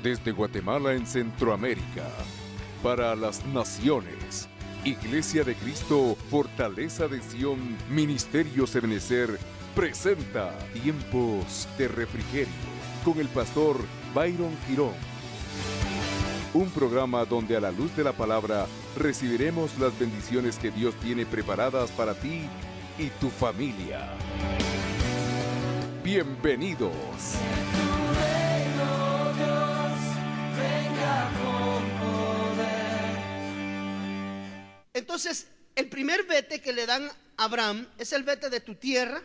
Desde Guatemala en Centroamérica, para las naciones, Iglesia de Cristo, Fortaleza de Sion, Ministerio Ebenecer, presenta Tiempos de Refrigerio con el pastor Byron Girón. Un programa donde a la luz de la palabra recibiremos las bendiciones que Dios tiene preparadas para ti y tu familia. Bienvenidos. Entonces, el primer vete que le dan a Abraham es el vete de tu tierra.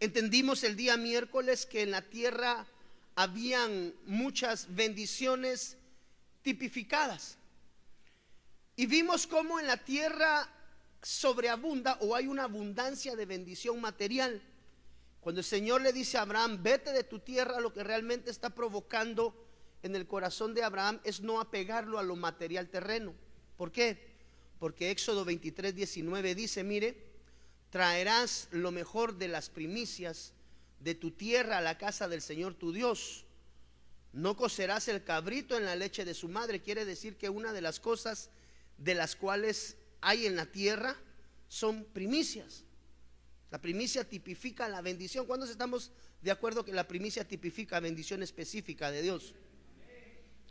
Entendimos el día miércoles que en la tierra habían muchas bendiciones tipificadas. Y vimos cómo en la tierra sobreabunda o hay una abundancia de bendición material. Cuando el Señor le dice a Abraham, vete de tu tierra, lo que realmente está provocando en el corazón de Abraham es no apegarlo a lo material terreno. ¿Por qué? Porque Éxodo 23:19 dice, mire, traerás lo mejor de las primicias de tu tierra a la casa del Señor tu Dios. No cocerás el cabrito en la leche de su madre. Quiere decir que una de las cosas de las cuales hay en la tierra son primicias. La primicia tipifica la bendición. ¿Cuántos estamos de acuerdo que la primicia tipifica bendición específica de Dios?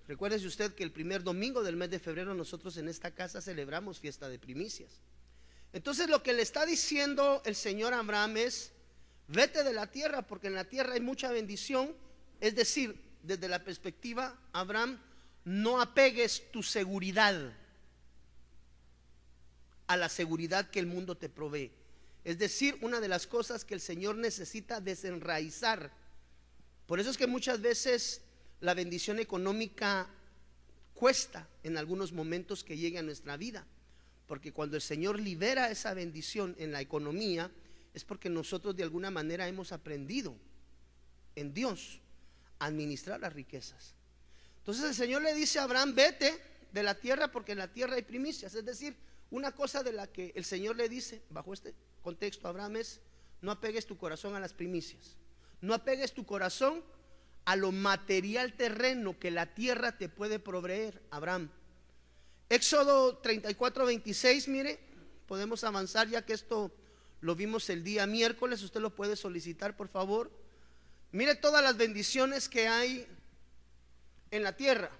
Recuérdese usted que el primer domingo del mes de febrero nosotros en esta casa celebramos fiesta de primicias. Entonces lo que le está diciendo el Señor a Abraham es, vete de la tierra porque en la tierra hay mucha bendición. Es decir, desde la perspectiva, Abraham, no apegues tu seguridad a la seguridad que el mundo te provee. Es decir, una de las cosas que el Señor necesita desenraizar. Por eso es que muchas veces la bendición económica cuesta en algunos momentos que llegue a nuestra vida, porque cuando el Señor libera esa bendición en la economía es porque nosotros de alguna manera hemos aprendido en Dios a administrar las riquezas. Entonces el Señor le dice a Abraham, vete de la tierra porque en la tierra hay primicias. Es decir, una cosa de la que el Señor le dice bajo este contexto a Abraham es, no apegues tu corazón a las primicias, no apegues tu corazón a lo material terreno que la tierra te puede proveer, Abraham. Éxodo 34:26, mire, podemos avanzar ya que esto lo vimos el día miércoles, usted lo puede solicitar por favor. Mire todas las bendiciones que hay en la tierra.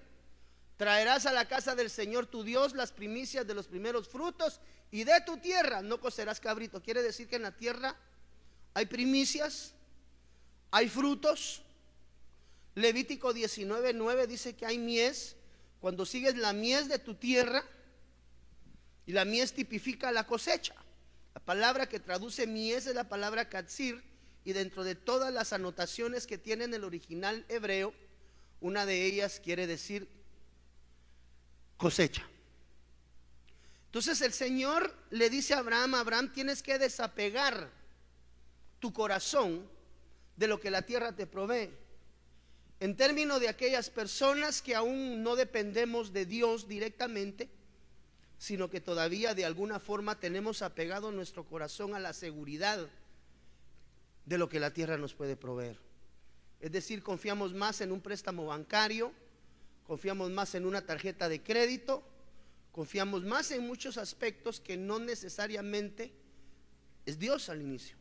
Traerás a la casa del Señor tu Dios las primicias de los primeros frutos y de tu tierra no cocerás cabrito. Quiere decir que en la tierra hay primicias, hay frutos. Levítico 19:9 dice que hay mies. Cuando sigues la mies de tu tierra, y la mies tipifica la cosecha. La palabra que traduce mies es la palabra katsir, y dentro de todas las anotaciones que tiene en el original hebreo, una de ellas quiere decir cosecha. Entonces el Señor le dice a Abraham, Abraham, tienes que desapegar tu corazón de lo que la tierra te provee. En términos de aquellas personas que aún no dependemos de Dios directamente, sino que todavía de alguna forma tenemos apegado nuestro corazón a la seguridad de lo que la tierra nos puede proveer. Es decir, confiamos más en un préstamo bancario, confiamos más en una tarjeta de crédito, confiamos más en muchos aspectos que no necesariamente es Dios al inicio.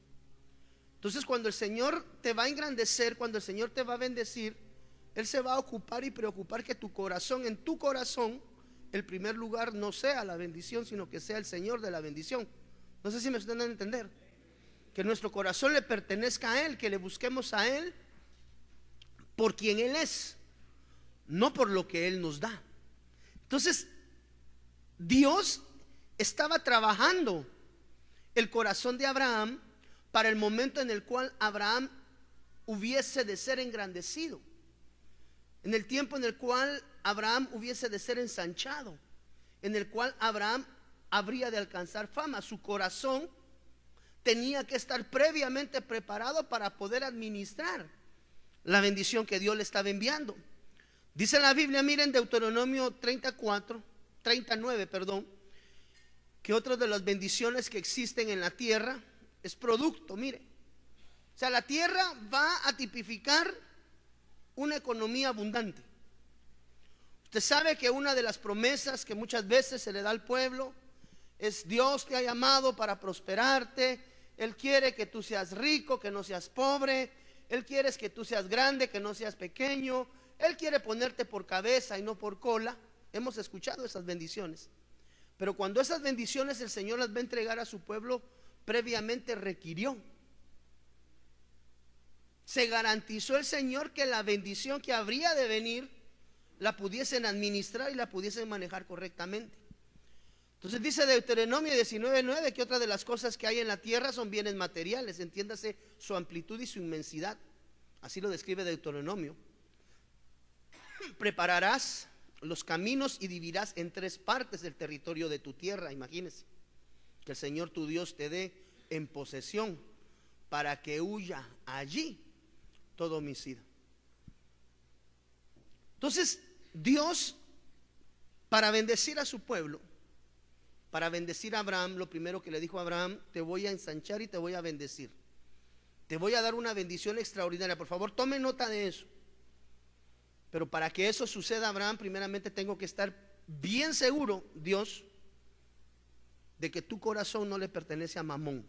Entonces cuando el Señor te va a engrandecer, cuando el Señor te va a bendecir, Él se va a ocupar y preocupar que tu corazón, en tu corazón, el primer lugar no sea la bendición, sino que sea el Señor de la bendición. No sé si me están dando a entender. Que nuestro corazón le pertenezca a Él, que le busquemos a Él por quien Él es, no por lo que Él nos da. Entonces, Dios estaba trabajando el corazón de Abraham para el momento en el cual Abraham hubiese de ser engrandecido, en el tiempo en el cual Abraham hubiese de ser ensanchado, en el cual Abraham habría de alcanzar fama. Su corazón tenía que estar previamente preparado para poder administrar la bendición que Dios le estaba enviando. Dice la Biblia, miren, Deuteronomio 39, que otra de las bendiciones que existen en la tierra es producto, mire. O sea, la tierra va a tipificar una economía abundante. Usted sabe que una de las promesas que muchas veces se le da al pueblo es: Dios te ha llamado para prosperarte. Él quiere que tú seas rico, que no seas pobre. Él quiere que tú seas grande, que no seas pequeño. Él quiere ponerte por cabeza y no por cola. Hemos escuchado esas bendiciones. Pero cuando esas bendiciones el Señor las va a entregar a su pueblo, previamente requirió. Se garantizó el Señor que la bendición que habría de venir la pudiesen administrar y la pudiesen manejar correctamente. Entonces dice Deuteronomio 19:9 que otra de las cosas que hay en la tierra son bienes materiales, entiéndase su amplitud y su inmensidad. Así lo describe Deuteronomio. Prepararás los caminos y dividirás en 3 partes el territorio de tu tierra. Imagínese que el Señor tu Dios te dé en posesión para que huya allí todo homicida. Entonces Dios, para bendecir a su pueblo, para bendecir a Abraham, lo primero que le dijo a Abraham: te voy a ensanchar y te voy a bendecir. Te voy a dar una bendición extraordinaria. Por favor, tome nota de eso. Pero para que eso suceda, Abraham, primeramente tengo que estar bien seguro, Dios, de que tu corazón no le pertenece a Mamón.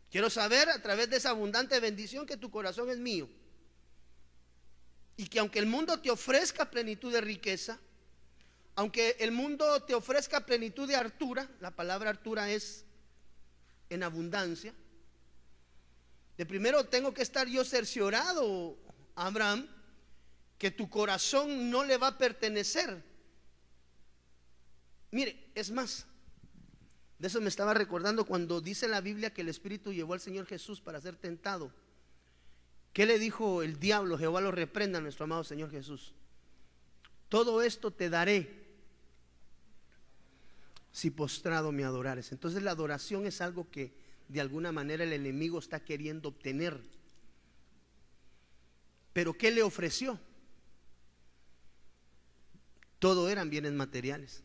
Quiero saber a través de esa abundante bendición que tu corazón es mío. Y que aunque el mundo te ofrezca plenitud de riqueza, aunque el mundo te ofrezca plenitud de hartura, la palabra hartura es en abundancia, de primero tengo que estar yo cerciorado, Abraham, que tu corazón no le va a pertenecer. Mire, es más, de eso me estaba recordando cuando dice la Biblia que el Espíritu llevó al Señor Jesús para ser tentado. ¿Qué le dijo el diablo? Jehová lo reprenda a nuestro amado Señor Jesús: todo esto te daré si postrado me adorares. Entonces la adoración es algo que de alguna manera el enemigo está queriendo obtener. Pero ¿qué le ofreció? Todo eran bienes materiales.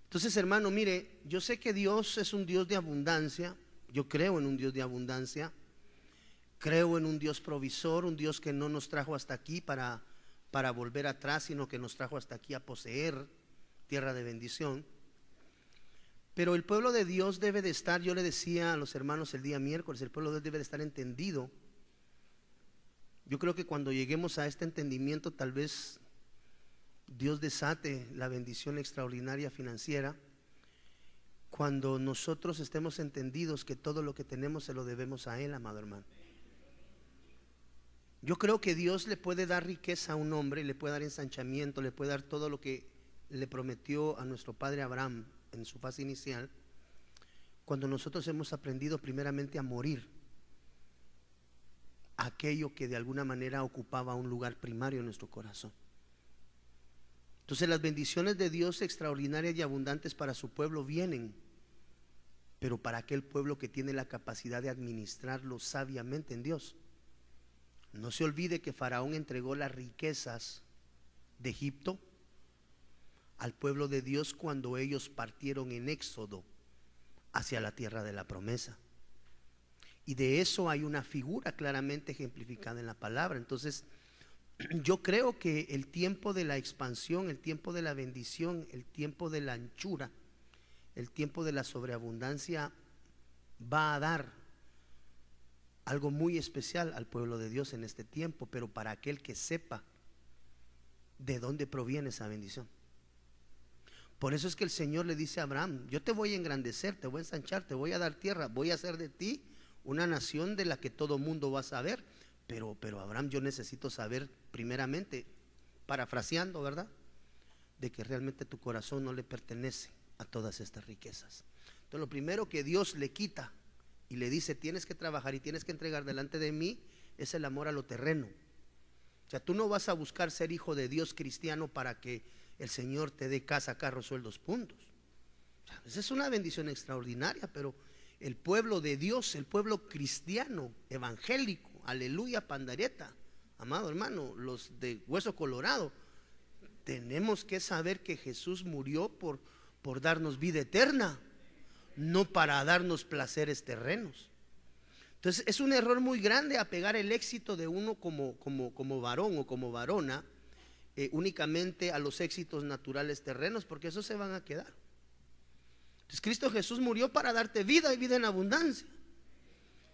Entonces, hermano, mire, yo sé que Dios es un Dios de abundancia. Yo creo en un Dios de abundancia. Creo en un Dios provisor, un Dios que no nos trajo hasta aquí para volver atrás, sino que nos trajo hasta aquí a poseer tierra de bendición. Pero el pueblo de Dios debe de estar, yo le decía a los hermanos el día miércoles, el pueblo de Dios debe de estar entendido. Yo creo que cuando lleguemos a este entendimiento, tal vez Dios desate la bendición extraordinaria financiera, cuando nosotros estemos entendidos que todo lo que tenemos se lo debemos a Él, amado hermano. Yo creo que Dios le puede dar riqueza a un hombre, le puede dar ensanchamiento, le puede dar todo lo que le prometió a nuestro padre Abraham en su fase inicial, cuando nosotros hemos aprendido primeramente a morir aquello que de alguna manera ocupaba un lugar primario en nuestro corazón. Entonces las bendiciones de Dios extraordinarias y abundantes para su pueblo vienen, pero para aquel pueblo que tiene la capacidad de administrarlo sabiamente en Dios. No se olvide que Faraón entregó las riquezas de Egipto al pueblo de Dios cuando ellos partieron en éxodo hacia la tierra de la promesa. Y de eso hay una figura claramente ejemplificada en la palabra. Entonces, yo creo que el tiempo de la expansión, el tiempo de la bendición, el tiempo de la anchura, el tiempo de la sobreabundancia va a dar algo muy especial al pueblo de Dios en este tiempo, pero para aquel que sepa de dónde proviene esa bendición. Por eso es que el Señor le dice a Abraham: yo te voy a engrandecer, te voy a ensanchar, te voy a dar tierra, voy a hacer de ti una nación de la que todo mundo va a saber. Pero Abraham, yo necesito saber primeramente, parafraseando, ¿verdad?, de que realmente tu corazón no le pertenece a todas estas riquezas. Entonces lo primero que Dios le quita y le dice: tienes que trabajar y tienes que entregar delante de mí, es el amor a lo terreno. O sea, tú no vas a buscar ser hijo de Dios cristiano para que el Señor te dé casa, carro, sueldos, puntos. O sea, esa es una bendición extraordinaria, pero el pueblo de Dios, el pueblo cristiano, evangélico, aleluya, pandareta, amado hermano, los de hueso colorado, tenemos que saber que Jesús murió por darnos vida eterna, no para darnos placeres terrenos. Entonces es un error muy grande apegar el éxito de uno como varón o como varona únicamente a los éxitos naturales terrenos, porque esos se van a quedar. Entonces Cristo Jesús murió para darte vida y vida en abundancia.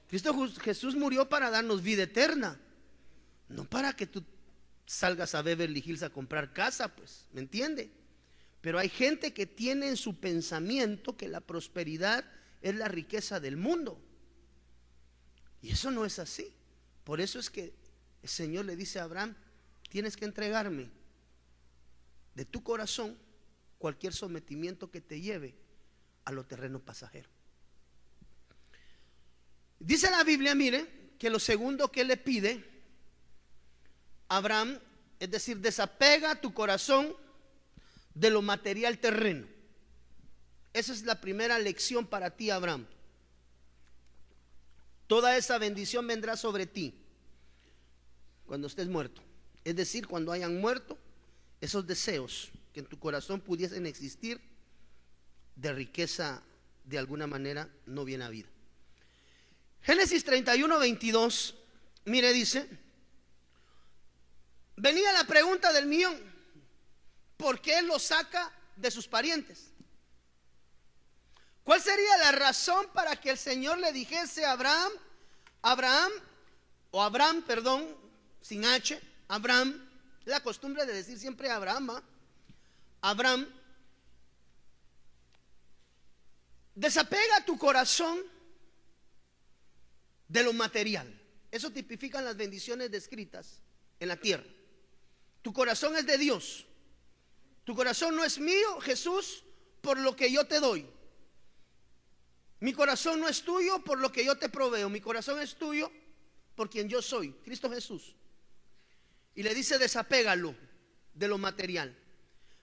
Cristo Jesús murió para darnos vida eterna, no para que tú salgas a Beverly Hills a comprar casa, pues, ¿me entiende? Pero hay gente que tiene en su pensamiento que la prosperidad es la riqueza del mundo. Y eso no es así. Por eso es que el Señor le dice a Abraham: tienes que entregarme de tu corazón cualquier sometimiento que te lleve a lo terreno pasajero. Dice la Biblia, mire, que lo segundo que le pide Abraham, es decir, desapega tu corazón de lo material terreno. Esa es la primera lección para ti, Abraham. Toda esa bendición vendrá sobre ti cuando estés muerto. Es decir, cuando hayan muerto esos deseos que en tu corazón pudiesen existir de riqueza de alguna manera no bien habida. Génesis 31, 22, mire, dice: venía la pregunta del millón: ¿por qué lo saca de sus parientes? ¿Cuál sería la razón para que el Señor le dijese a Abraham, perdón, sin H, Abraham, la costumbre de decir siempre Abraham, Abraham, desapega tu corazón de lo material? Eso tipifican las bendiciones descritas en la tierra. Tu corazón es de Dios. Tu corazón no es mío, Jesús, por lo que yo te doy. Mi corazón no es tuyo por lo que yo te proveo. Mi corazón es tuyo por quien yo soy, Cristo Jesús. Y le dice: desapégalo de lo material.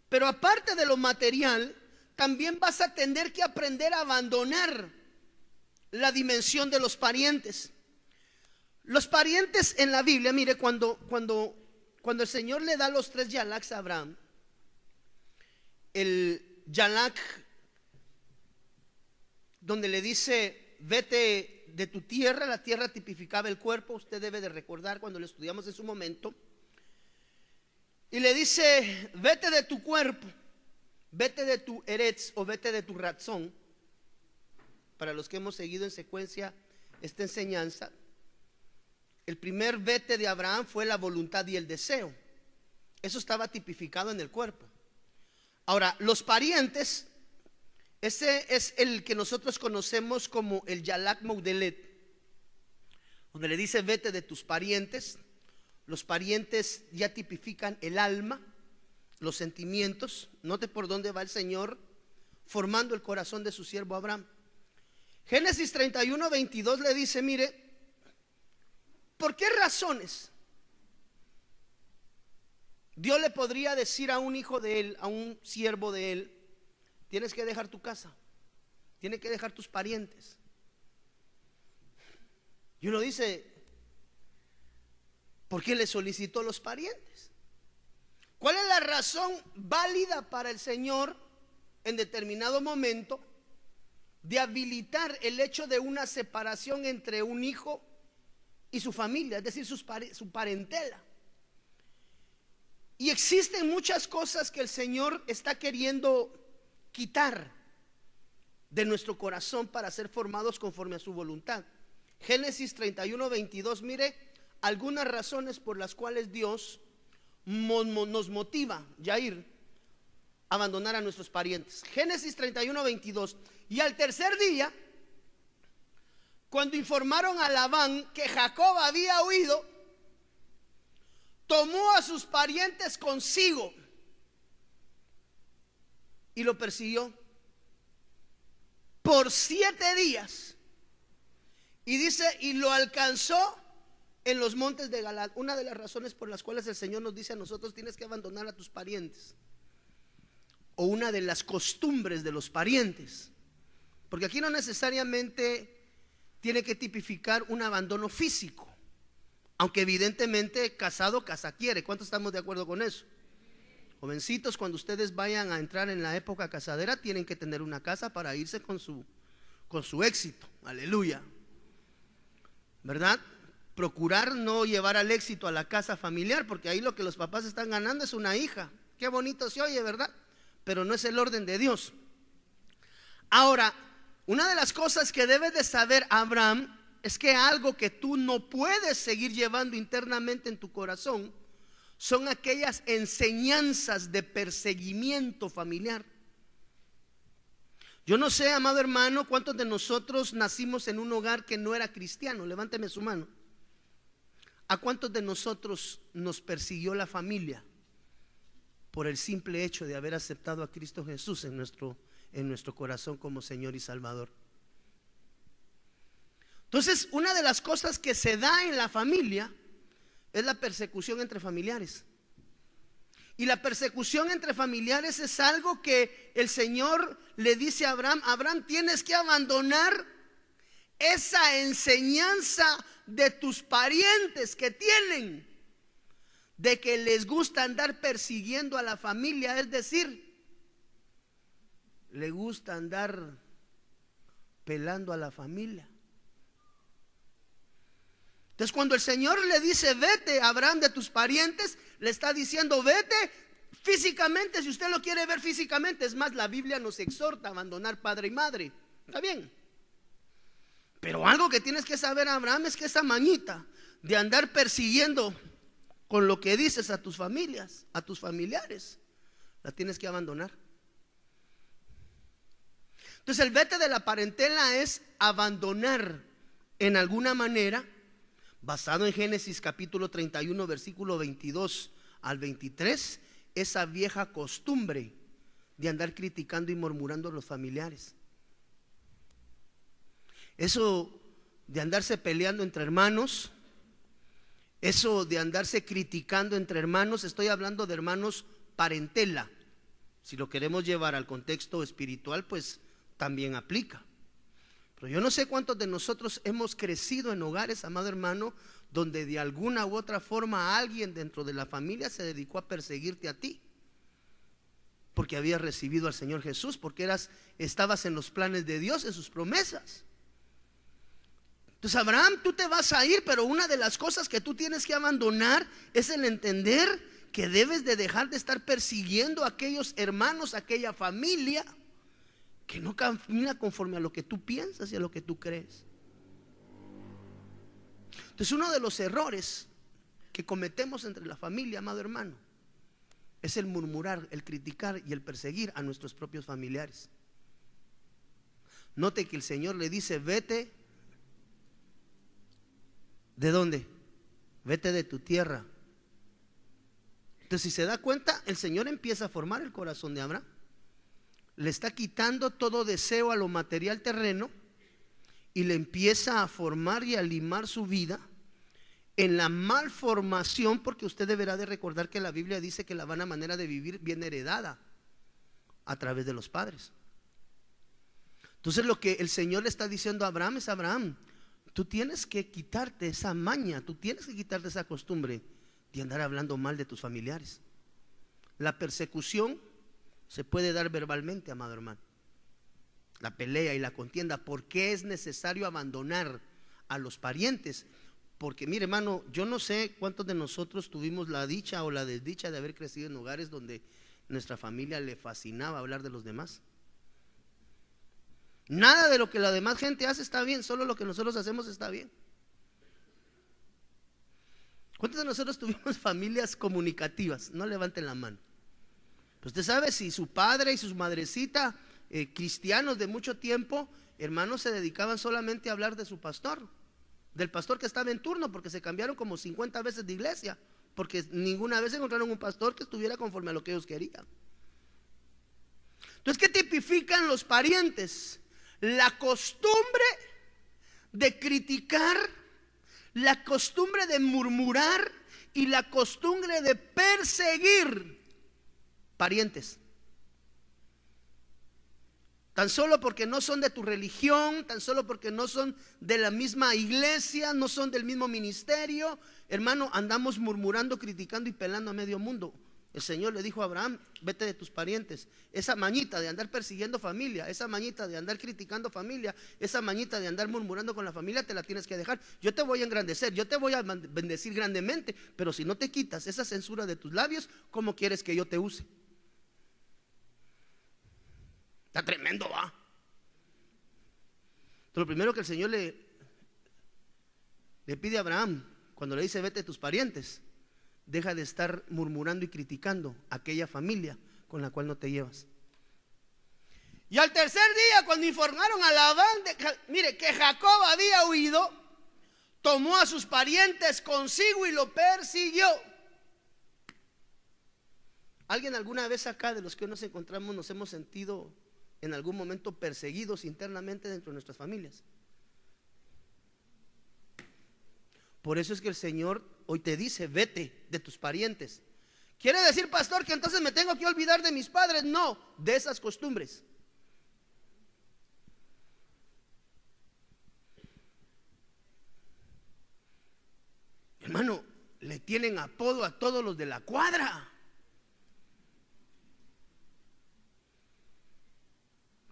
Pero aparte de lo material, también vas a tener que aprender a abandonar la dimensión de los parientes. Los parientes en la Biblia, mire, cuando el Señor le da los 3 yalaks a Abraham, el yalak donde le dice: vete de tu tierra, la tierra tipificaba el cuerpo, usted debe de recordar cuando lo estudiamos en su momento, y le dice: vete de tu cuerpo, vete de tu eretz o vete de tu razón. Para los que hemos seguido en secuencia esta enseñanza, el primer vete de Abraham fue la voluntad y el deseo. Eso estaba tipificado en el cuerpo. Ahora, los parientes, ese es el que nosotros conocemos como el Yalak Moudelet, donde le dice: vete de tus parientes. Los parientes ya tipifican el alma, los sentimientos. Note por dónde va el Señor formando el corazón de su siervo Abraham. Génesis 31, 22 le dice: mire, ¿por qué razones Dios le podría decir a un hijo de él, a un siervo de él: tienes que dejar tu casa, tienes que dejar tus parientes? Y uno dice: ¿por qué le solicitó los parientes? ¿Cuál es la razón válida para el Señor en determinado momento de habilitar el hecho de una separación entre un hijo y su familia, es decir, su parentela? Y existen muchas cosas que el Señor está queriendo quitar de nuestro corazón para ser formados conforme a su voluntad. Génesis 31, 22, mire algunas razones por las cuales Dios nos motiva, Yair, a abandonar a nuestros parientes. Génesis 31, 22. Y al tercer día, cuando informaron a Labán que Jacob había huido, tomó a sus parientes consigo y lo persiguió por 7 días. Y dice: y lo alcanzó en los montes de Galaad. Una de las razones por las cuales el Señor nos dice a nosotros: tienes que abandonar a tus parientes, o una de las costumbres de los parientes, porque aquí no necesariamente tiene que tipificar un abandono físico, aunque evidentemente casado casa quiere. ¿Cuántos estamos de acuerdo con eso? Jovencitos, cuando ustedes vayan a entrar en la época casadera, tienen que tener una casa para irse con su éxito. Aleluya. ¿verdad? Procurar no llevar al éxito a la casa familiar, porque ahí lo que los papás están ganando es una hija. Qué bonito se oye, ¿verdad? Pero no es el orden de Dios. Ahora, una de las cosas que debes de saber, Abraham, es que algo que tú no puedes seguir llevando internamente en tu corazón son aquellas enseñanzas de perseguimiento familiar. Yo no sé, amado hermano, cuántos de nosotros nacimos en un hogar que no era cristiano. Levánteme su mano. ¿A cuántos de nosotros nos persiguió la familia por el simple hecho de haber aceptado a Cristo Jesús en nuestro corazón como Señor y Salvador? Entonces, una de las cosas que se da en la familia es la persecución entre familiares. Y la persecución entre familiares es algo que el Señor le dice a Abraham: Abraham, tienes que abandonar esa enseñanza de tus parientes que tienen, de que les gusta andar persiguiendo a la familia, es decir, le gusta andar pelando a la familia. Entonces, cuando el Señor le dice vete, Abraham, de tus parientes, le está diciendo vete físicamente, si usted lo quiere ver físicamente. Es más, la Biblia nos exhorta a abandonar padre y madre. Está bien. Pero algo que tienes que saber, Abraham, es que esa mañita de andar persiguiendo con lo que dices a tus familias, a tus familiares, la tienes que abandonar. Entonces, el vete de la parentela es abandonar en alguna manera, basado en Génesis capítulo 31, versículo 22 al 23, esa vieja costumbre de andar criticando y murmurando a los familiares. Eso de andarse peleando entre hermanos, eso de andarse criticando entre hermanos, estoy hablando de hermanos parentela. Si lo queremos llevar al contexto espiritual, pues también aplica. Pero yo no sé cuántos de nosotros hemos crecido en hogares, amado hermano, donde de alguna u otra forma alguien dentro de la familia se dedicó a perseguirte a ti, porque habías recibido al Señor Jesús, porque estabas en los planes de Dios, en sus promesas. Entonces, Abraham, tú te vas a ir, pero una de las cosas que tú tienes que abandonar es el entender que debes de dejar de estar persiguiendo a aquellos hermanos, a aquella familia que no camina conforme a lo que tú piensas y a lo que tú crees. Entonces, uno de los errores que cometemos entre la familia, amado hermano, es el murmurar, el criticar y el perseguir a nuestros propios familiares. Note que el Señor le dice vete. ¿De dónde? Vete de tu tierra. Entonces, si se da cuenta, el Señor empieza a formar el corazón de Abraham. Le está quitando todo deseo a lo material terreno y le empieza a formar y a limar su vida en la malformación, porque usted deberá de recordar que la Biblia dice que la vana manera de vivir viene heredada a través de los padres. Entonces, lo que el Señor le está diciendo a Abraham es: Abraham, tú tienes que quitarte esa maña, tú tienes que quitarte esa costumbre de andar hablando mal de tus familiares. La persecución se puede dar verbalmente, amado hermano. La pelea y la contienda. ¿Por qué es necesario abandonar a los parientes? Porque mire, hermano, yo no sé cuántos de nosotros tuvimos la dicha o la desdicha de haber crecido en hogares donde nuestra familia le fascinaba hablar de los demás. Nada de lo que la demás gente hace está bien, solo lo que nosotros hacemos está bien. ¿Cuántos de nosotros tuvimos familias comunicativas? No levanten la mano. Pues usted sabe, si su padre y su madrecita, cristianos de mucho tiempo, hermanos, se dedicaban solamente a hablar de su pastor, del pastor que estaba en turno, porque se cambiaron como 50 veces de iglesia, porque ninguna vez encontraron un pastor que estuviera conforme a lo que ellos querían. Entonces, ¿qué tipifican los parientes? La costumbre de criticar, la costumbre de murmurar y la costumbre de perseguir parientes. Tan solo porque no son de tu religión, tan solo porque no son de la misma iglesia, no son del mismo ministerio, hermano, andamos murmurando, criticando y pelando a medio mundo. El Señor le dijo a Abraham: vete de tus parientes. Esa mañita de andar persiguiendo familia, esa mañita de andar criticando familia, esa mañita de andar murmurando con la familia, te la tienes que dejar. Yo te voy a engrandecer, yo te voy a bendecir grandemente, pero si no te quitas esa censura de tus labios, ¿cómo quieres que yo te use? Está tremendo, va. Entonces, lo primero que el Señor le pide a Abraham cuando le dice: vete de tus parientes, deja de estar murmurando y criticando a aquella familia con la cual no te llevas. Y al tercer día, cuando informaron a Labán mire, que Jacob había huido, tomó a sus parientes consigo y lo persiguió. ¿Alguien alguna vez acá de los que hoy nos encontramos nos hemos sentido en algún momento perseguidos internamente dentro de nuestras familias? Por eso es que el Señor hoy te dice: vete de tus parientes. ¿Quiere decir, pastor, que entonces me tengo que olvidar de mis padres? No, de esas costumbres. Hermano, le tienen apodo a todos los de la cuadra.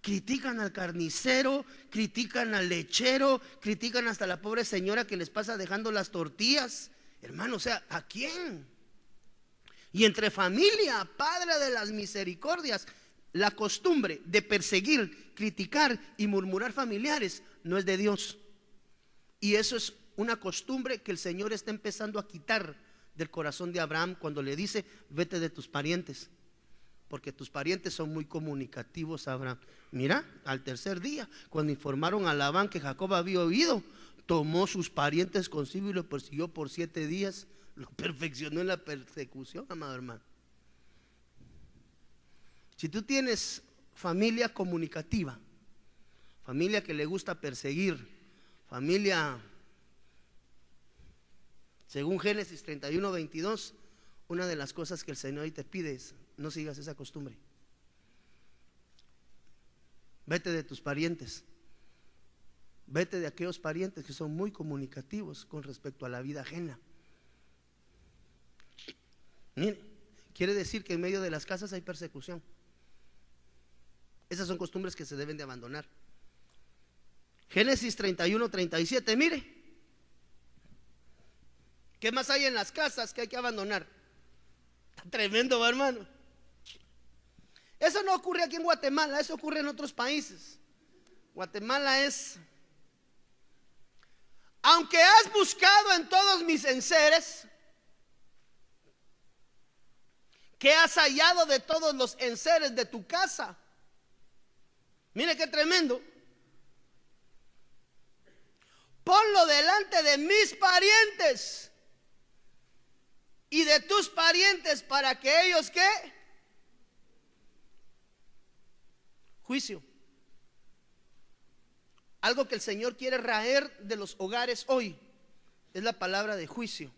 Critican al carnicero, critican al lechero, critican hasta la pobre señora que les pasa dejando las tortillas. Hermano, o sea, ¿a quién? Y entre familia, Padre de las misericordias, la costumbre de perseguir, criticar y murmurar familiares no es de Dios. Y eso es una costumbre que el Señor está empezando a quitar del corazón de Abraham cuando le dice: vete de tus parientes, porque tus parientes son muy comunicativos, Abraham. Mira, al tercer día, cuando informaron a Labán que Jacob había huido, tomó sus parientes consigo y lo persiguió por 7 días. Lo perfeccionó en la persecución, amado hermano. Si tú tienes familia comunicativa, familia que le gusta perseguir, familia, según Génesis 31:22, una de las cosas que el Señor hoy te pide es: no sigas esa costumbre. Vete de tus parientes. Vete de aquellos parientes que son muy comunicativos con respecto a la vida ajena. Mire, quiere decir que en medio de las casas hay persecución. Esas son costumbres que se deben de abandonar. Génesis 31:37, mire. ¿Qué más hay en las casas que hay que abandonar? Está tremendo, ¿va, hermano? Eso no ocurre aquí en Guatemala, eso ocurre en otros países. Guatemala es: aunque has buscado en todos mis enseres, ¿qué has hallado de todos los enseres de tu casa? Mire qué tremendo. Ponlo delante de mis parientes y de tus parientes, para que ellos, ¿qué? Juicio. Algo que el Señor quiere raer de los hogares hoy es la palabra de juicio.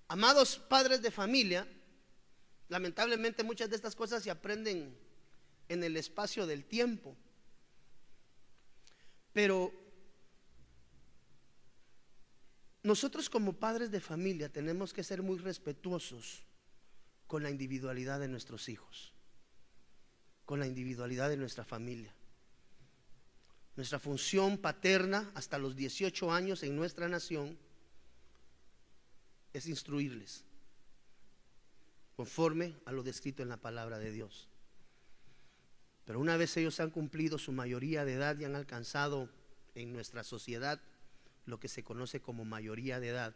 Amados padres de familia, lamentablemente muchas de estas cosas se aprenden en el espacio del tiempo, pero nosotros como padres de familia tenemos que ser muy respetuosos con la individualidad de nuestros hijos, con la individualidad de nuestra familia. Nuestra función paterna hasta los 18 años en nuestra nación es instruirles conforme a lo descrito en la palabra de Dios. Pero una vez ellos han cumplido su mayoría de edad y han alcanzado en nuestra sociedad lo que se conoce como mayoría de edad,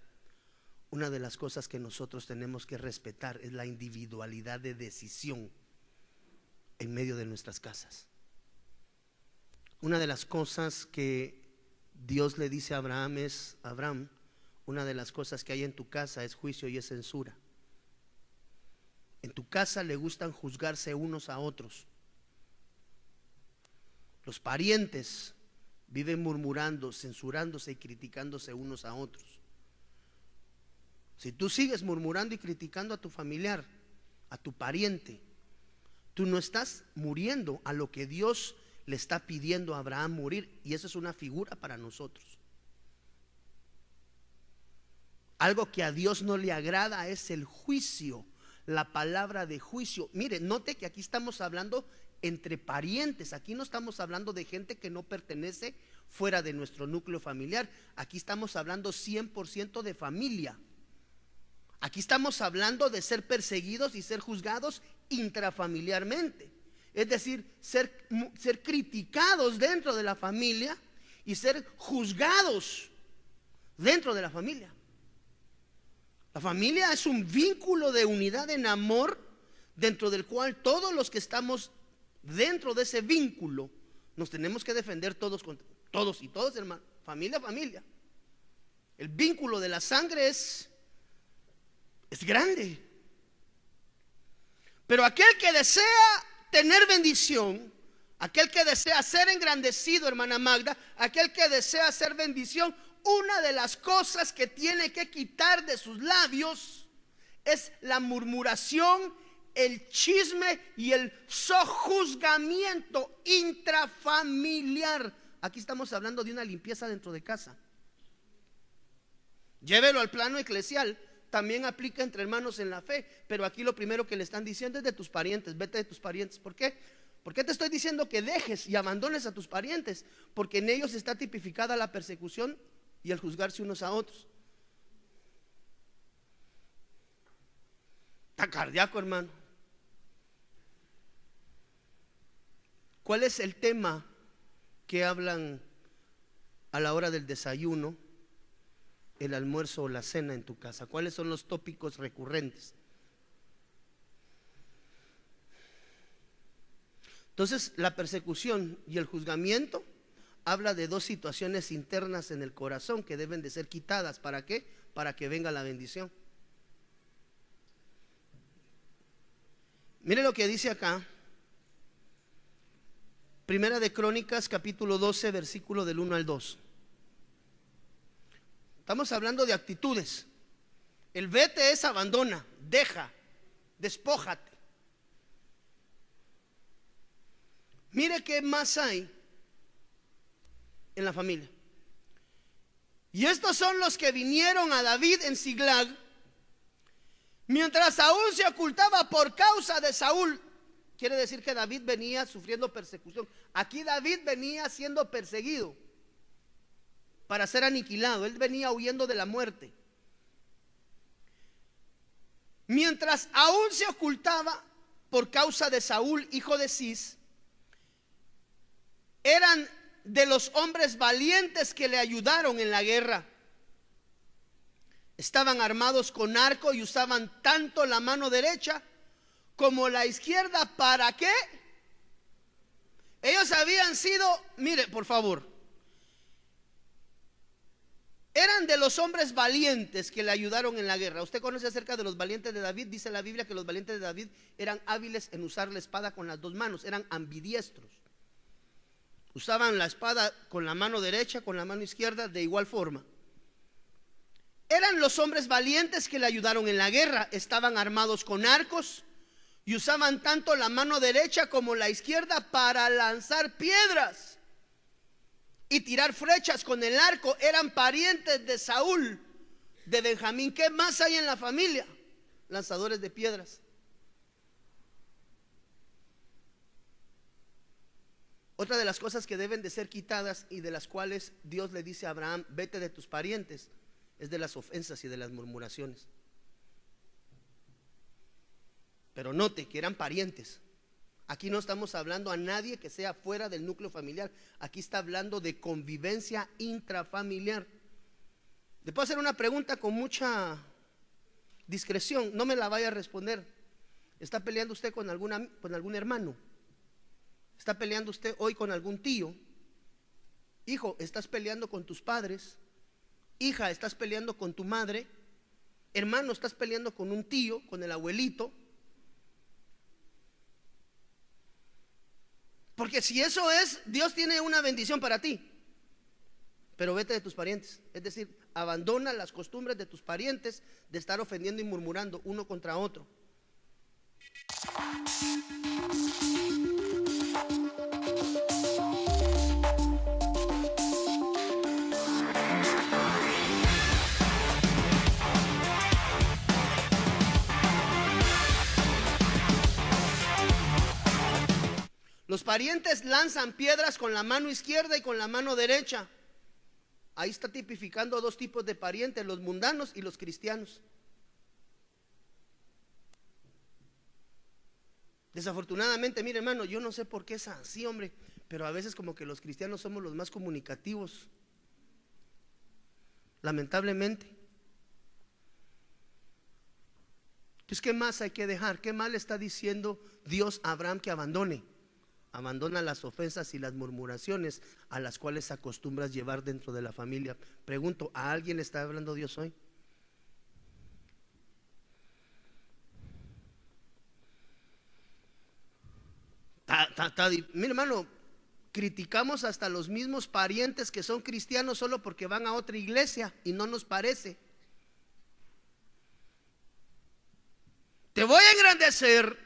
una de las cosas que nosotros tenemos que respetar es la individualidad de decisión en medio de nuestras casas. Una de las cosas que Dios le dice a Abraham es: Abraham, una de las cosas que hay en tu casa es juicio y es censura. En tu casa le gustan juzgarse unos a otros. Los parientes viven murmurando, censurándose y criticándose unos a otros. Si tú sigues murmurando y criticando a tu familiar, a tu pariente, tú no estás muriendo a lo que Dios le está pidiendo a Abraham morir, y eso es una figura para nosotros. Algo que a Dios no le agrada es el juicio, la palabra de juicio. Mire, note que aquí estamos hablando entre parientes. Aquí no estamos hablando de gente que no pertenece fuera de nuestro núcleo familiar. Aquí estamos hablando 100% de familia. Aquí estamos hablando de ser perseguidos y ser juzgados intrafamiliarmente. Es decir, ser criticados dentro de la familia y ser juzgados dentro de la familia. La familia es un vínculo de unidad en amor, dentro del cual todos los que estamos dentro de ese vínculo nos tenemos que defender todos contra todos y todos, hermano. Familia, familia. El vínculo de la sangre es grande. Pero aquel que desea tener bendición, aquel que desea ser engrandecido, hermana Magda, aquel que desea ser bendición, una de las cosas que tiene que quitar de sus labios es la murmuración, el chisme y el sojuzgamiento intrafamiliar. Aquí estamos hablando de una limpieza dentro de casa. Llévelo al plano eclesial. También aplica entre hermanos en la fe. Pero aquí lo primero que le están diciendo es de tus parientes. Vete de tus parientes. ¿Por qué? ¿Por qué te estoy diciendo que dejes y abandones a tus parientes? Porque en ellos está tipificada la persecución y el juzgarse unos a otros. Está cardíaco, hermano. ¿Cuál es el tema que hablan a la hora del desayuno, el almuerzo o la cena en tu casa? ¿Cuáles son los tópicos recurrentes? Entonces, la persecución y el juzgamiento habla de dos situaciones internas en el corazón que deben de ser quitadas. ¿Para qué? Para que venga la bendición. Mire lo que dice acá. Primera de Crónicas, capítulo 12, versículo del 1 al 2. Estamos hablando de actitudes. El vete es abandona, deja, despójate. Mire qué más hay en la familia. Y estos son los que vinieron a David en Siglag, mientras aún se ocultaba por causa de Saúl. Quiere decir que David venía sufriendo persecución. Aquí David venía siendo perseguido para ser aniquilado. Él venía huyendo de la muerte. Mientras aún se ocultaba por causa de Saúl, hijo de Cis, eran de los hombres valientes que le ayudaron en la guerra. Estaban armados con arco y usaban tanto la mano derecha como la izquierda. ¿Para qué? Ellos habían sido, mire por favor, eran de los hombres valientes que le ayudaron en la guerra. Usted conoce acerca de los valientes de David. Dice la Biblia que los valientes de David eran hábiles en usar la espada con las dos manos, eran ambidiestros. Usaban la espada con la mano derecha, con la mano izquierda, de igual forma. Eran los hombres valientes que le ayudaron en la guerra. Estaban armados con arcos y usaban tanto la mano derecha como la izquierda para lanzar piedras y tirar flechas con el arco. Eran parientes de Saúl, de Benjamín. ¿Qué más hay en la familia? Lanzadores de piedras. Otra de las cosas que deben de ser quitadas y de las cuales Dios le dice a Abraham: vete de tus parientes, es de las ofensas y de las murmuraciones. Pero note que eran parientes. Aquí no estamos hablando a nadie que sea fuera del núcleo familiar. Aquí está hablando de convivencia intrafamiliar. Le puedo hacer una pregunta con mucha discreción, no me la vaya a responder. ¿Está peleando usted con algún hermano? ¿Está peleando usted hoy con algún tío? Hijo, ¿estás peleando con tus padres? Hija, ¿estás peleando con tu madre? Hermano, ¿estás peleando con un tío, con el abuelito? Porque si eso es, Dios tiene una bendición para ti. Pero vete de tus parientes. Es decir, abandona las costumbres de tus parientes de estar ofendiendo y murmurando uno contra otro. Los parientes lanzan piedras con la mano izquierda y con la mano derecha. Ahí está tipificando dos tipos de parientes, los mundanos y los cristianos. Desafortunadamente, mire hermano, yo no sé por qué es así, hombre, pero a veces como que los cristianos somos los más comunicativos, lamentablemente. Entonces, ¿qué más hay que dejar? ¿Qué más le está diciendo Dios a Abraham que abandone? Abandona las ofensas y las murmuraciones a las cuales acostumbras llevar dentro de la familia. Pregunto, ¿a alguien le está hablando Dios hoy? Mira hermano, criticamos hasta los mismos parientes que son cristianos solo porque van a otra iglesia y no nos parece. Te voy a engrandecer,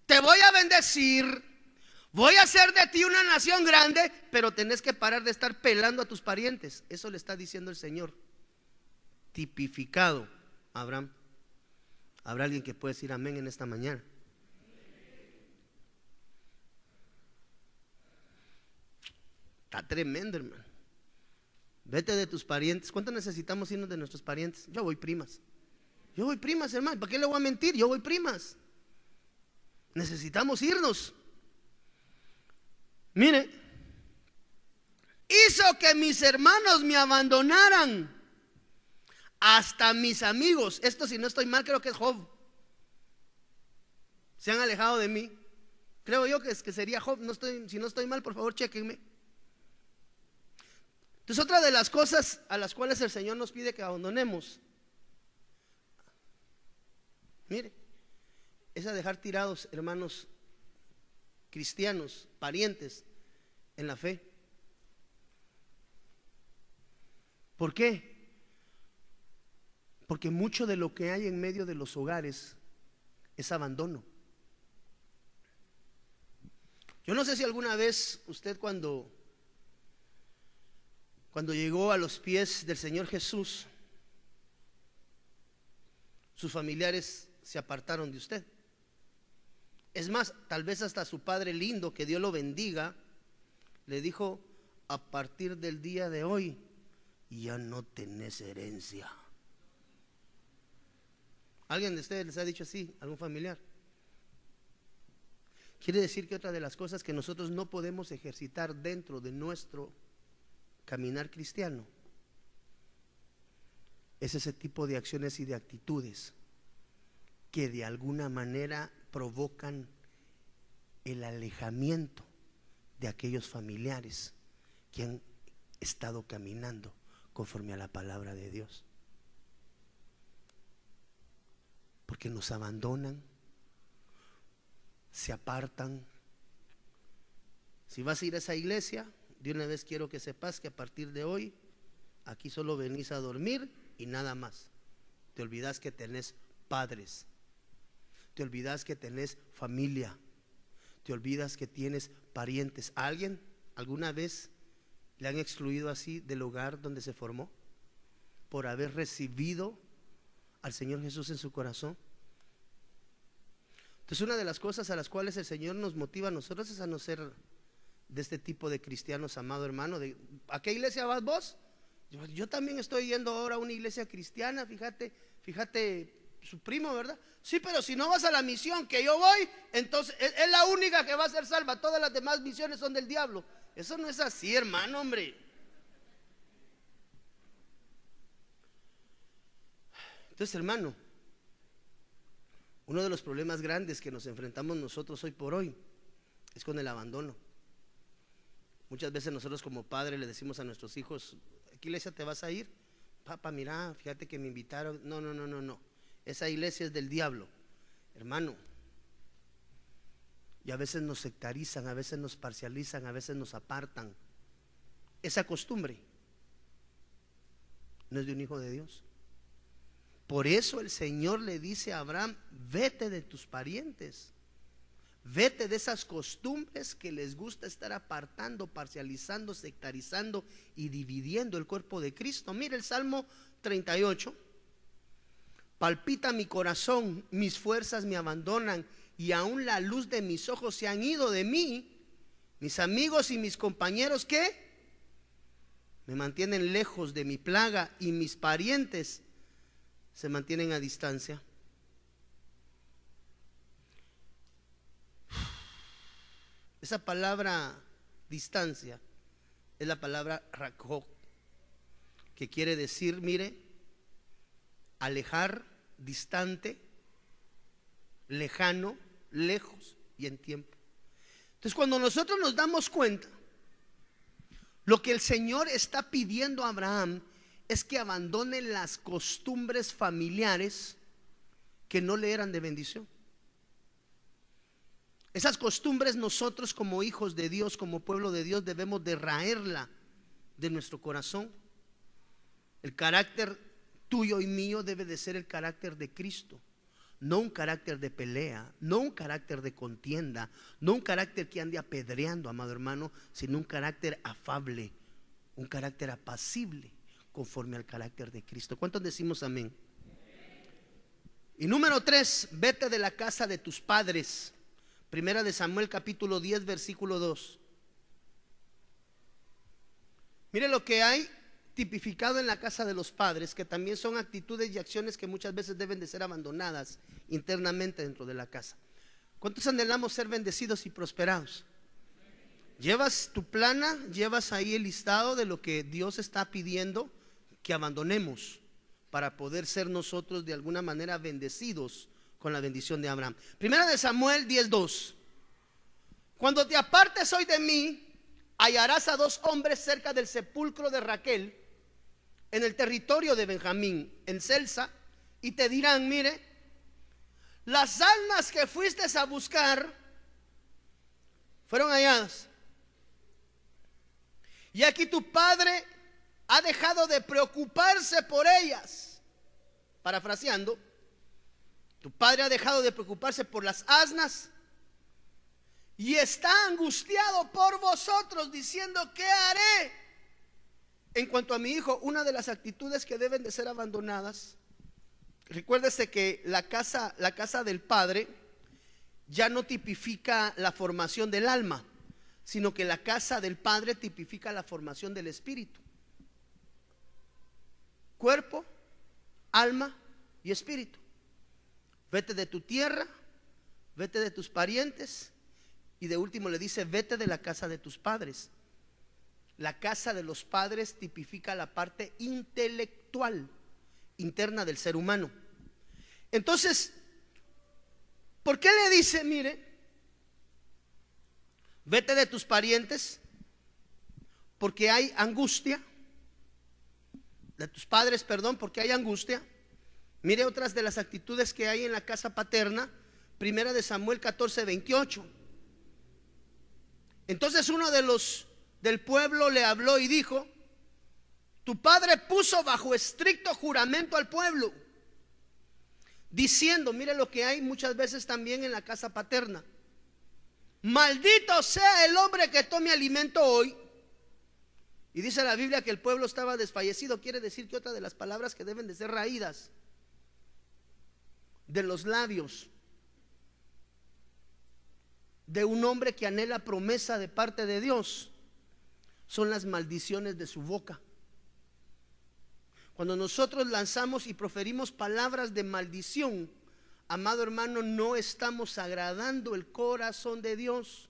te voy a bendecir, voy a hacer de ti una nación grande, pero tenés que parar de estar pelando a tus parientes. Eso le está diciendo el Señor, tipificado a Abraham. ¿Habrá alguien que pueda decir amén en esta mañana? Está tremendo, hermano. Vete de tus parientes. ¿Cuánto necesitamos irnos de nuestros parientes? Yo voy primas, hermano. ¿Para qué le voy a mentir? Yo voy primas. Necesitamos irnos. Mire, hizo que mis hermanos me abandonaran, hasta mis amigos. Esto, si no estoy mal, creo que es Job. Se han alejado de mí. Creo yo que sería Job. Si no estoy mal, por favor, chéquenme. Entonces, otra de las cosas a las cuales el Señor nos pide que abandonemos, mire, es a dejar tirados hermanos cristianos, parientes en la fe. ¿Por qué? Porque mucho de lo que hay en medio de los hogares es abandono. Yo no sé si alguna vez usted cuando llegó a los pies del Señor Jesús, sus familiares se apartaron de usted. Es más, tal vez hasta su padre lindo, que Dios lo bendiga, le dijo: a partir del día de hoy ya no tenés herencia. ¿Alguien de ustedes les ha dicho así? ¿Algún familiar? Quiere decir que otra de las cosas que nosotros no podemos ejercitar dentro de nuestro caminar cristiano es ese tipo de acciones y de actitudes que de alguna manera provocan el alejamiento de aquellos familiares que han estado caminando conforme a la palabra de Dios, porque nos abandonan, se apartan. Si vas a ir a esa iglesia, de una vez quiero que sepas que a partir de hoy aquí solo venís a dormir y nada más. Te olvidas que tenés padres, te olvidas que tenés familia, te olvidas que tienes parientes. ¿A alguien alguna vez le han excluido así del hogar donde se formó por haber recibido al Señor Jesús en su corazón? Entonces, una de las cosas a las cuales el Señor nos motiva a nosotros es a no ser de este tipo de cristianos, amado hermano. ¿A qué iglesia vas vos? Yo también estoy yendo ahora a una iglesia cristiana. Fíjate su primo, ¿verdad? Sí, pero si no vas a la misión que yo voy, entonces es la única que va a ser salva. Todas las demás misiones son del diablo. Eso no es así, hermano, hombre. Entonces, hermano, uno de los problemas grandes que nos enfrentamos nosotros hoy por hoy es con el abandono. Muchas veces nosotros como padres le decimos a nuestros hijos: ¿a qué iglesia te vas a ir? Papá, mira, fíjate que me invitaron. No, esa iglesia es del diablo, hermano. Y a veces nos sectarizan, a veces nos parcializan, a veces nos apartan. Esa costumbre no es de un hijo de Dios. Por eso el Señor le dice a Abraham: vete de tus parientes, vete de esas costumbres que les gusta estar apartando, parcializando, sectarizando y dividiendo el cuerpo de Cristo. Mire el Salmo 38. Palpita mi corazón, mis fuerzas me abandonan y aún la luz de mis ojos se han ido de mí. Mis amigos y mis compañeros, ¿qué? Me mantienen lejos de mi plaga, y mis parientes se mantienen a distancia. Esa palabra distancia es la palabra rakok, que quiere decir, mire, alejar, distante, lejano, lejos y en tiempo. Entonces, cuando nosotros nos damos cuenta, lo que el Señor está pidiendo a Abraham es que abandone las costumbres familiares que no le eran de bendición. Esas costumbres nosotros como hijos de Dios, como pueblo de Dios, debemos de raerla de nuestro corazón. El carácter tuyo y mío debe de ser el carácter de Cristo. No un carácter de pelea, no un carácter de contienda, no un carácter que ande apedreando, amado hermano, sino un carácter afable, un carácter apacible, conforme al carácter de Cristo. ¿Cuántos decimos amén? Y número 3, vete de la casa de tus padres. Primera de Samuel capítulo 10 versículo 2. Mire lo que hay tipificado en la casa de los padres, que también son actitudes y acciones que muchas veces deben de ser abandonadas internamente dentro de la casa. ¿Cuántos anhelamos ser bendecidos y prosperados? Llevas tu plana, llevas ahí el listado de lo que Dios está pidiendo que abandonemos para poder ser nosotros de alguna manera bendecidos con la bendición de Abraham. Primera de Samuel 10:2. Cuando te apartes hoy de mí, hallarás a 2 hombres cerca del sepulcro de Raquel, en el territorio de Benjamín, en Celsa, y te dirán, mire, las almas que fuiste a buscar fueron halladas, y aquí tu padre ha dejado de preocuparse por ellas. Parafraseando, tu padre ha dejado de preocuparse por las asnas y está angustiado por vosotros, diciendo, ¿qué haré? En cuanto a mi hijo, una de las actitudes que deben de ser abandonadas, recuérdese que la casa del padre ya no tipifica la formación del alma, sino que la casa del padre tipifica la formación del espíritu. Cuerpo, alma y espíritu. Vete de tu tierra, vete de tus parientes, y de último le dice, vete de la casa de tus padres. La casa de los padres tipifica la parte intelectual interna del ser humano. Entonces, ¿por qué le dice, mire, vete de tus parientes? Porque hay angustia. De tus padres, perdón, porque hay angustia. Mire otras de las actitudes que hay en la casa paterna. Primera de Samuel 14:28. Entonces uno de los del pueblo le habló y dijo, tu padre puso bajo estricto juramento al pueblo, diciendo, mire lo que hay muchas veces también en la casa paterna, maldito sea el hombre que tome alimento hoy. Y dice la Biblia que el pueblo estaba desfallecido. Quiere decir que otra de las palabras que deben de ser raídas de los labios de un hombre que anhela promesa de parte de Dios son las maldiciones de su boca. Cuando nosotros lanzamos y proferimos palabras de maldición, amado hermano, no estamos agradando el corazón de Dios.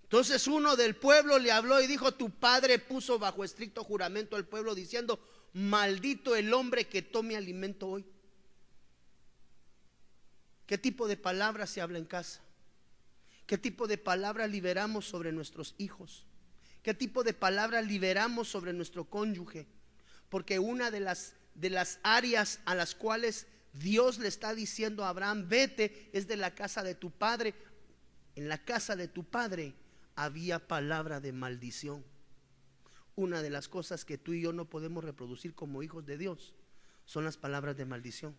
Entonces uno del pueblo le habló y dijo, tu padre puso bajo estricto juramento al pueblo, diciendo, maldito el hombre que tome alimento hoy. ¿Qué tipo de palabras se habla en casa? ¿Qué tipo de palabras liberamos sobre nuestros hijos? ¿Qué tipo de palabras liberamos sobre nuestro cónyuge? Porque una de las áreas a las cuales Dios le está diciendo a Abraham, vete, es de la casa de tu padre. En la casa de tu padre había palabra de maldición. Una de las cosas que tú y yo no podemos reproducir como hijos de Dios son las palabras de maldición.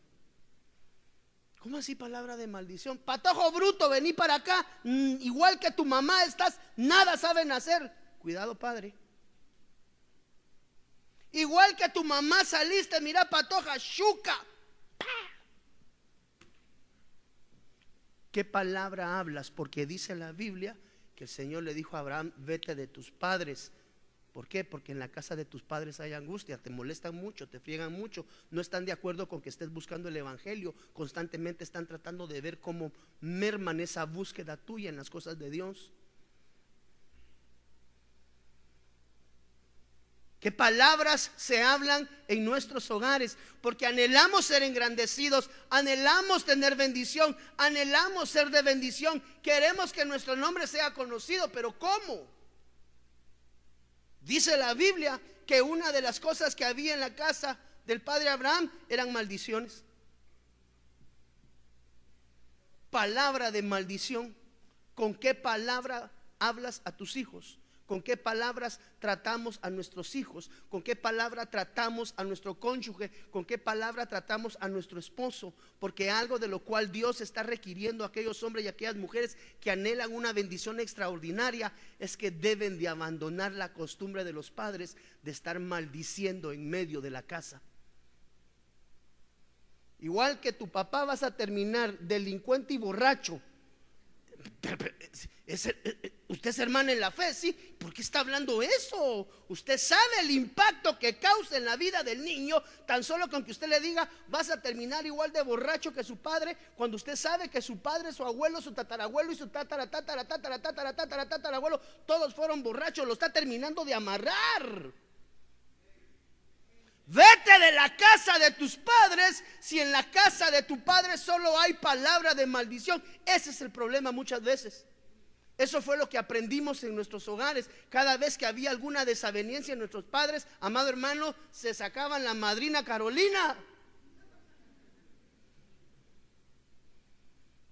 ¿Cómo así palabra de maldición? Patojo bruto, vení para acá, igual que tu mamá estás, nada saben hacer. Cuidado, padre. Igual que tu mamá saliste, mira patoja, chuca. ¿Qué palabra hablas? Porque dice la Biblia que el Señor le dijo a Abraham: vete de tus padres. ¿Por qué? Porque en la casa de tus padres hay angustia, te molestan mucho, te friegan mucho, no están de acuerdo con que estés buscando el evangelio, constantemente están tratando de ver cómo merman esa búsqueda tuya en las cosas de Dios. ¿Qué palabras se hablan en nuestros hogares? Porque anhelamos ser engrandecidos, anhelamos tener bendición, anhelamos ser de bendición, queremos que nuestro nombre sea conocido, pero ¿cómo? Dice la Biblia que una de las cosas que había en la casa del padre Abraham eran maldiciones. Palabra de maldición. ¿Con qué palabra hablas a tus hijos? ¿Con qué palabras tratamos a nuestros hijos? ¿Con qué palabra tratamos a nuestro cónyuge? ¿Con qué palabra tratamos a nuestro esposo? Porque algo de lo cual Dios está requiriendo a aquellos hombres y a aquellas mujeres que anhelan una bendición extraordinaria es que deben de abandonar la costumbre de los padres de estar maldiciendo en medio de la casa. Igual que tu papá, vas a terminar delincuente y borracho. Usted es hermana en la fe, ¿sí? ¿Por qué está hablando eso? Usted sabe el impacto que causa en la vida del niño, tan solo con que usted le diga: vas a terminar igual de borracho que su padre, cuando usted sabe que su padre, su abuelo, su tatarabuelo y su tatarabuelo todos fueron borrachos. Lo está terminando de amarrar. Vete de la casa de tus padres si en la casa de tu padre solo hay palabra de maldición. Ese es el problema muchas veces. Eso fue lo que aprendimos en nuestros hogares. Cada vez que había alguna desaveniencia en nuestros padres, amado hermano, se sacaban la madrina Carolina.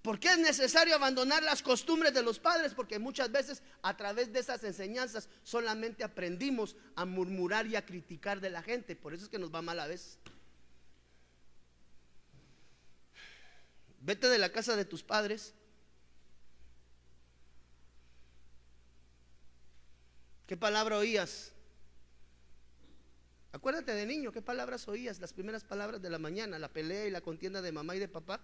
¿Por qué es necesario abandonar las costumbres de los padres? Porque muchas veces a través de esas enseñanzas solamente aprendimos a murmurar y a criticar de la gente. Por eso es que nos va mal a veces. Vete de la casa de tus padres. ¿Qué palabra oías? Acuérdate de niño, ¿qué palabras oías? Las primeras palabras de la mañana, la pelea y la contienda de mamá y de papá.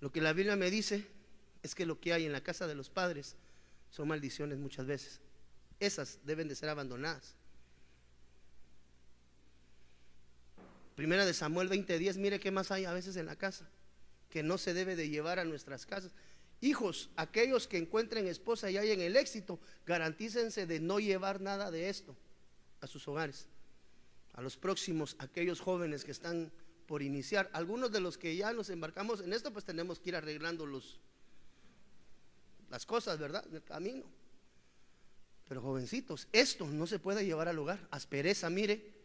Lo que la Biblia me dice es que lo que hay en la casa de los padres son maldiciones muchas veces. Esas deben de ser abandonadas. Primera de Samuel 20:10, mire qué más hay a veces en la casa que no se debe de llevar a nuestras casas. Hijos, aquellos que encuentren esposa y hayan el éxito, garantícense de no llevar nada de esto a sus hogares. A los próximos, aquellos jóvenes que están por iniciar, algunos de los que ya nos embarcamos en esto, pues tenemos que ir arreglando las cosas, ¿verdad? En el camino. Pero jovencitos, esto no se puede llevar al hogar. Aspereza, mire.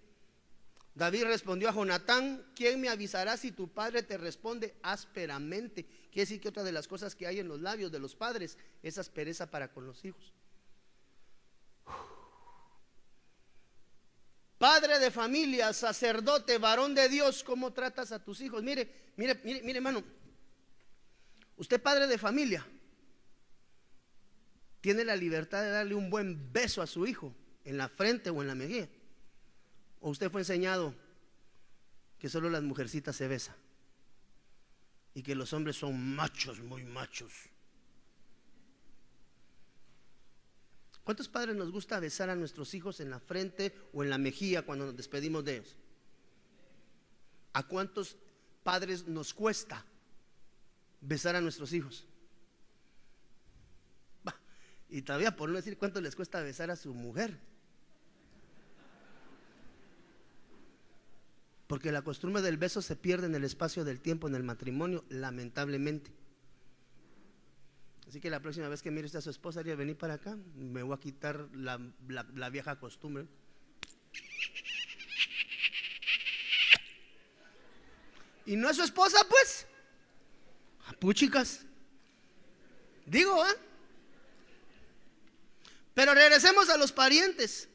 David respondió a Jonatán: ¿quién me avisará si tu padre te responde ásperamente? Quiere decir que otra de las cosas que hay en los labios de los padres es aspereza para con los hijos. Padre de familia, sacerdote, varón de Dios, ¿cómo tratas a tus hijos? Mire, hermano, usted, padre de familia, tiene la libertad de darle un buen beso a su hijo en la frente o en la mejilla. ¿O usted fue enseñado que solo las mujercitas se besan y que los hombres son machos, muy machos? ¿Cuántos padres nos gusta besar a nuestros hijos en la frente o en la mejilla cuando nos despedimos de ellos? ¿A cuántos padres nos cuesta besar a nuestros hijos? Y todavía por no decir cuánto les cuesta besar a su mujer. Porque la costumbre del beso se pierde en el espacio del tiempo en el matrimonio, lamentablemente. Así que la próxima vez que mire usted a su esposa, haría venir para acá, me voy a quitar la vieja costumbre. Y no es su esposa, pues. Puchicas. Digo, ¿ah? Pero regresemos a los parientes.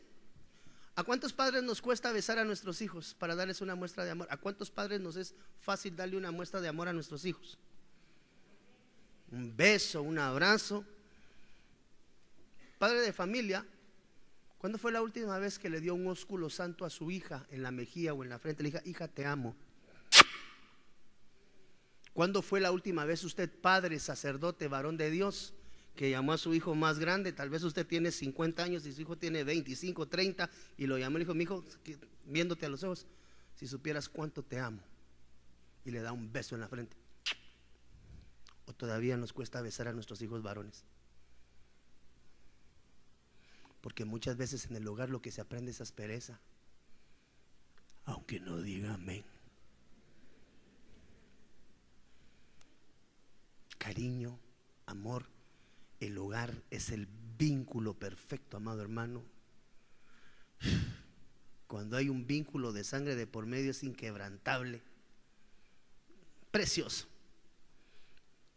¿A cuántos padres nos cuesta besar a nuestros hijos para darles una muestra de amor? ¿A cuántos padres nos es fácil darle una muestra de amor a nuestros hijos? Un beso, un abrazo. Padre de familia, ¿cuándo fue la última vez que le dio un ósculo santo a su hija en la mejilla o en la frente? Le dije: hija, te amo. ¿Cuándo fue la última vez usted, padre, sacerdote, varón de Dios, que llamó a su hijo más grande? Tal vez usted tiene 50 años y su hijo tiene 25, 30, y lo llamó y le dijo: mi hijo, viéndote a los ojos, si supieras cuánto te amo, y le da un beso en la frente. ¿O todavía nos cuesta besar a nuestros hijos varones? Porque muchas veces en el hogar lo que se aprende es aspereza, aunque no diga amén. Cariño, amor. El hogar es el vínculo perfecto, amado hermano. Cuando hay un vínculo de sangre de por medio, es inquebrantable, precioso.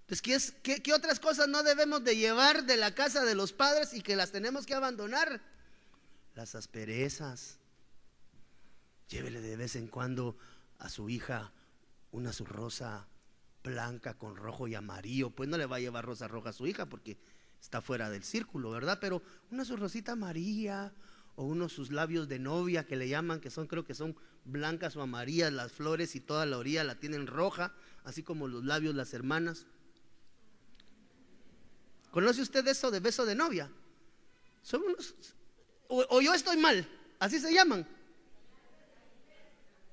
Entonces, ¿qué otras cosas no debemos de llevar de la casa de los padres y que las tenemos que abandonar? Las asperezas. Llévele de vez en cuando a su hija una su rosa blanca con rojo y amarillo. Pues no le va a llevar rosa roja a su hija porque está fuera del círculo, ¿verdad? Pero una su rosita amarilla, o unos sus labios de novia que le llaman, que son, creo que son blancas o amarillas las flores, y toda la orilla la tienen roja, así como los labios las hermanas. ¿Conoce usted eso de beso de novia? Son unos, o yo estoy mal, así se llaman.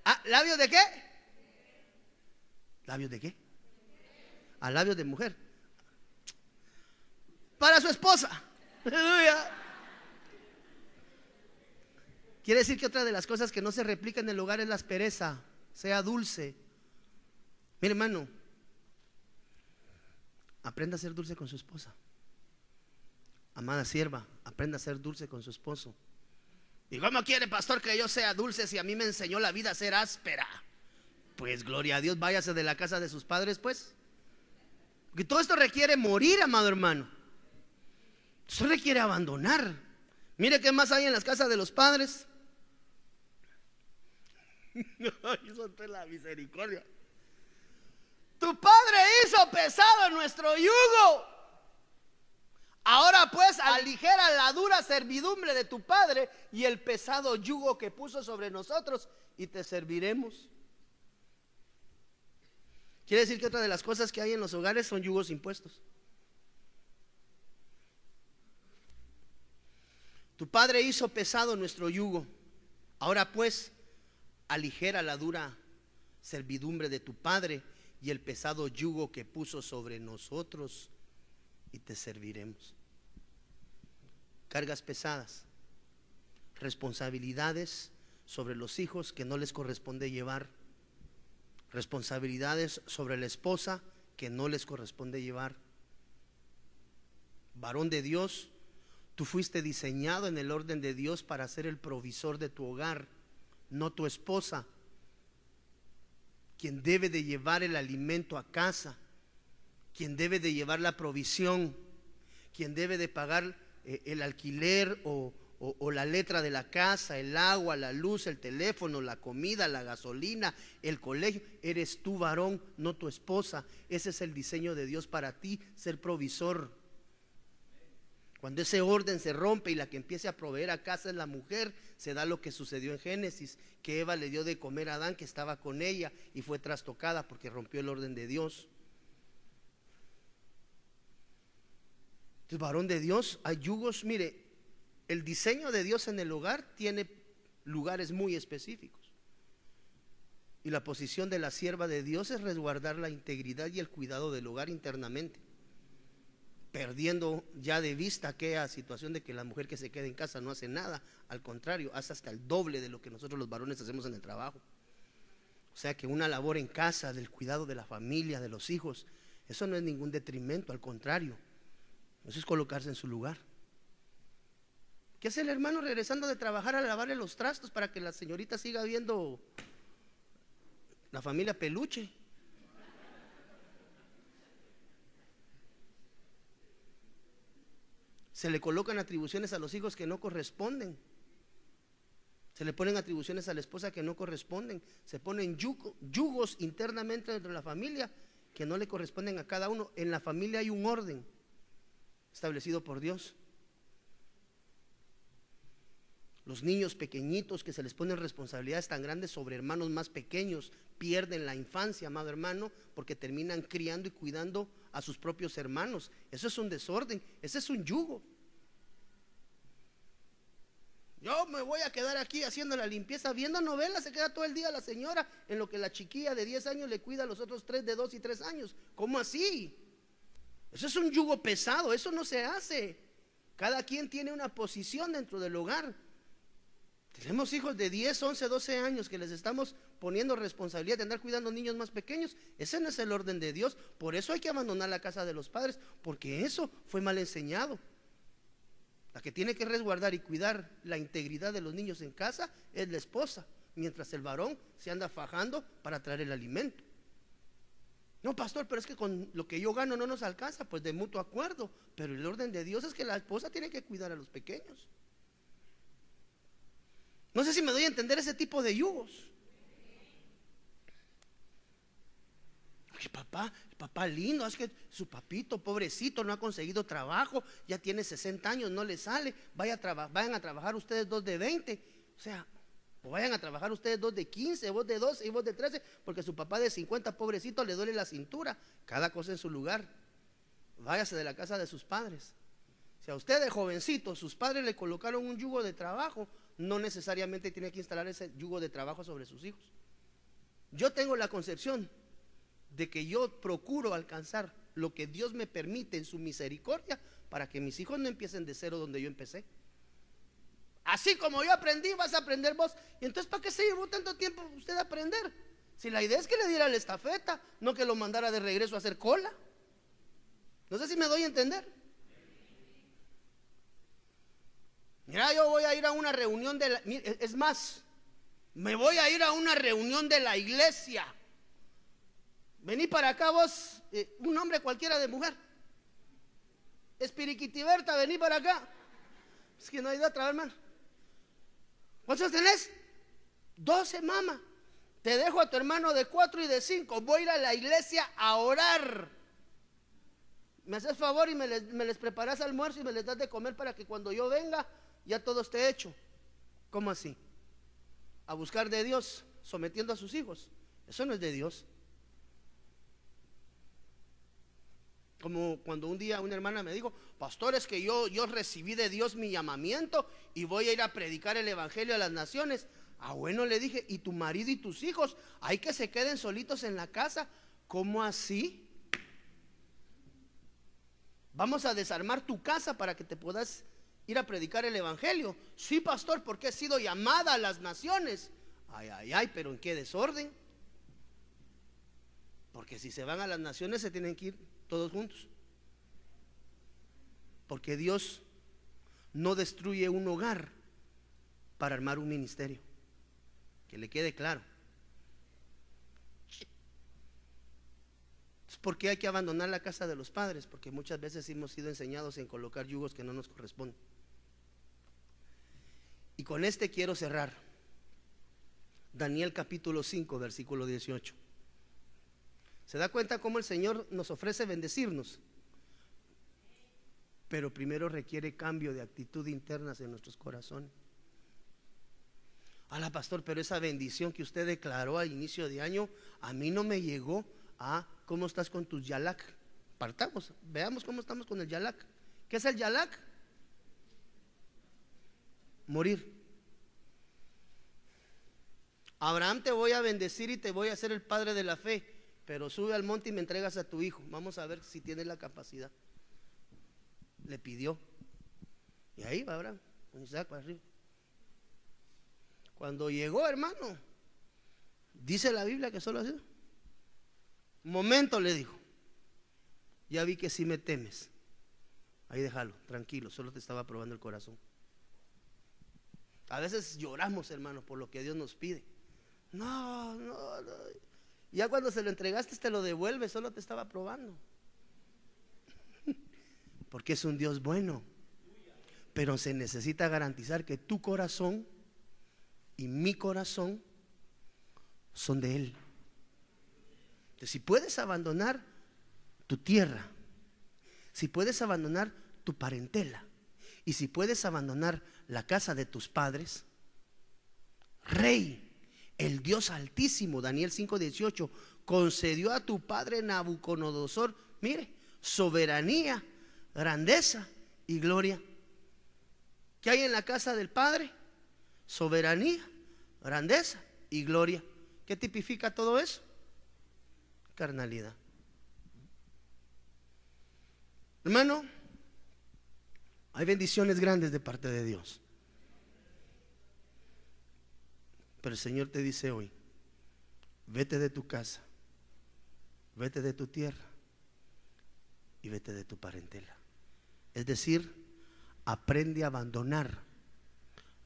¿Ah, labios de qué? ¿Labios de qué? A labios de mujer. Para su esposa. Aleluya. Quiere decir que otra de las cosas que no se replica en el hogar es la aspereza. Sea dulce. Mire, hermano, aprenda a ser dulce con su esposa. Amada sierva, aprenda a ser dulce con su esposo. ¿Y cómo quiere, pastor, que yo sea dulce si a mí me enseñó la vida a ser áspera? Pues gloria a Dios, váyase de la casa de sus padres, pues. Porque todo esto requiere morir, amado hermano. Eso requiere abandonar. Mire qué más hay en las casas de los padres. Eso es la misericordia. Tu padre hizo pesado nuestro yugo. Ahora pues aligera la dura servidumbre de tu padre y el pesado yugo que puso sobre nosotros, y te serviremos. Quiere decir que otra de las cosas que hay en los hogares son yugos impuestos. Tu padre hizo pesado nuestro yugo. Ahora pues aligera la dura servidumbre de tu padre y el pesado yugo que puso sobre nosotros, y te serviremos. Cargas pesadas, responsabilidades sobre los hijos que no les corresponde llevar, responsabilidades sobre la esposa que no les corresponde llevar. Varón de Dios, tú fuiste diseñado en el orden de Dios para ser el provisor de tu hogar, no tu esposa, quien debe de llevar el alimento a casa, quien debe de llevar la provisión, quien debe de pagar el alquiler o la letra de la casa, el agua, la luz, el teléfono, la comida, la gasolina, el colegio. Eres tú, varón, no tu esposa. Ese es el diseño de Dios para ti, ser provisor. Cuando ese orden se rompe y la que empiece a proveer a casa es la mujer, se da lo que sucedió en Génesis, que Eva le dio de comer a Adán, que estaba con ella, y fue trastocada porque rompió el orden de Dios. Entonces, varón de Dios, hay yugos. Mire, el diseño de Dios en el hogar tiene lugares muy específicos, y la posición de la sierva de Dios es resguardar la integridad y el cuidado del hogar internamente, perdiendo ya de vista aquella situación de que la mujer que se queda en casa no hace nada. Al contrario, hace hasta el doble de lo que nosotros los varones hacemos en el trabajo. O sea que una labor en casa del cuidado de la familia, de los hijos, eso no es ningún detrimento, al contrario, eso es colocarse en su lugar. ¿Qué hace el hermano regresando de trabajar a lavarle los trastos para que la señorita siga viendo la familia Peluche? Se le colocan atribuciones a los hijos que no corresponden. Se le ponen atribuciones a la esposa que no corresponden. Se ponen yugos internamente dentro de la familia que no le corresponden a cada uno. En la familia hay un orden establecido por Dios. Los niños pequeñitos que se les ponen responsabilidades tan grandes sobre hermanos más pequeños pierden la infancia, amado hermano, porque terminan criando y cuidando a sus propios hermanos. Eso es un desorden, ese es un yugo. Yo me voy a quedar aquí haciendo la limpieza, viendo novelas, se queda todo el día la señora, en lo que la chiquilla de 10 años le cuida a los otros 3 de 2 y 3 años. ¿Cómo así? Eso es un yugo pesado, eso no se hace. Cada quien tiene una posición dentro del hogar. Tenemos hijos de 10, 11, 12 años que les estamos poniendo responsabilidad de andar cuidando niños más pequeños. Ese no es el orden de Dios. Por eso hay que abandonar la casa de los padres, porque eso fue mal enseñado. La que tiene que resguardar y cuidar la integridad de los niños en casa es la esposa, mientras el varón se anda fajando para traer el alimento. No, pastor, pero es que con lo que yo gano no nos alcanza. Pues de mutuo acuerdo, pero el orden de Dios es que la esposa tiene que cuidar a los pequeños. No sé si me doy a entender ese tipo de yugos. El papá lindo, es que su papito pobrecito no ha conseguido trabajo, ya tiene 60 años, no le sale. Vayan a trabajar ustedes 2 de 20, o sea, o vayan a trabajar ustedes 2 de 15, vos de 12 y vos de 13, porque su papá de 50 pobrecito le duele la cintura. Cada cosa en su lugar. Váyase de la casa de sus padres. Si a usted de jovencito sus padres le colocaron un yugo de trabajo, no necesariamente tiene que instalar ese yugo de trabajo sobre sus hijos. Yo tengo la concepción de que yo procuro alcanzar lo que Dios me permite en su misericordia para que mis hijos no empiecen de cero donde yo empecé. Así como yo aprendí, vas a aprender vos. Y entonces, ¿para qué se llevó tanto tiempo usted a aprender? Si la idea es que le diera la estafeta, no que lo mandara de regreso a hacer cola. No sé si me doy a entender. Mira, yo voy a ir a una reunión es más, me voy a ir a una reunión de la iglesia. Vení para acá vos, un hombre cualquiera de mujer. Espiriquitiberta, vení para acá. Es que no hay de otra, hermano. ¿Cuántos tenés? 12, mamá. Te dejo a tu hermano de 4 y de 5. Voy a ir a la iglesia a orar. Me haces favor y me les preparas almuerzo y me les das de comer para que cuando yo venga ya todo esté hecho. ¿Cómo así? A buscar de Dios sometiendo a sus hijos. Eso no es de Dios. Como cuando un día una hermana me dijo: pastor, es que yo recibí de Dios mi llamamiento y voy a ir a predicar el evangelio a las naciones. Ah, bueno, le dije, ¿y tu marido y tus hijos? ¿Hay que se queden solitos en la casa? ¿Cómo así? Vamos a desarmar tu casa para que te puedas ir a predicar el evangelio. Sí, pastor, porque he sido llamada a las naciones. Ay, pero ¿en qué desorden? Porque si se van a las naciones se tienen que ir todos juntos. Porque Dios no destruye un hogar para armar un ministerio. Que le quede claro. ¿Por qué hay que abandonar la casa de los padres? Porque muchas veces hemos sido enseñados en colocar yugos que no nos corresponden. Y con este quiero cerrar. Daniel capítulo 5, versículo 18. ¿Se da cuenta cómo el Señor nos ofrece bendecirnos? Pero primero requiere cambio de actitud internas en nuestros corazones. Ala, pastor, pero esa bendición que usted declaró a inicio de año, a mí no me llegó. ¿Cómo estás con tus yalak? Partamos, veamos cómo estamos con el yalak. ¿Qué es el yalak? Morir. Abraham, te voy a bendecir y te voy a hacer el padre de la fe, pero sube al monte y me entregas a tu hijo. Vamos a ver si tienes la capacidad. Le pidió. Y ahí va Abraham, con Isaac para arriba. Cuando llegó, hermano, dice la Biblia que solo así. Un momento, le dijo. Ya vi que sí me temes. Ahí déjalo, tranquilo, solo te estaba probando el corazón. A veces lloramos, hermano, por lo que Dios nos pide. No. Ya cuando se lo entregaste te lo devuelve, solo te estaba probando. Porque es un Dios bueno. Pero se necesita garantizar que tu corazón y mi corazón son de Él. Entonces, si puedes abandonar tu tierra, si puedes abandonar tu parentela Y si puedes abandonar la casa de tus padres, Rey, el Dios Altísimo, Daniel 5:18, concedió a tu padre Nabucodonosor, mire, soberanía, grandeza y gloria. ¿Qué hay en la casa del Padre? Soberanía, grandeza y gloria. ¿Qué tipifica todo eso? Carnalidad. Hermano, hay bendiciones grandes de parte de Dios, pero el Señor te dice hoy: vete de tu casa, vete de tu tierra y vete de tu parentela. Es decir, aprende a abandonar